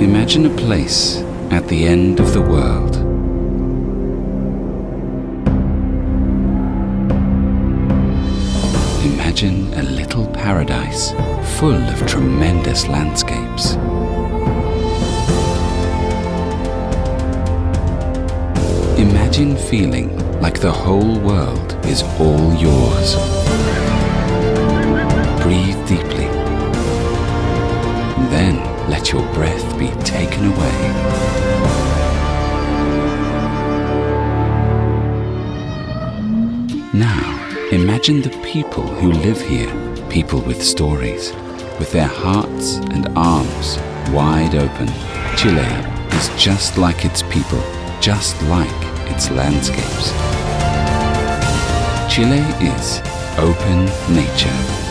Imagine a place at the end of the world. Imagine a little paradise full of tremendous landscapes. Imagine feeling like the whole world is all yours. Breathe deeply. Then let your breath be taken away. Now, imagine the people who live here, people with stories, with their hearts and arms wide open. Cile is just like its people, just like its landscapes. Cile is open nature.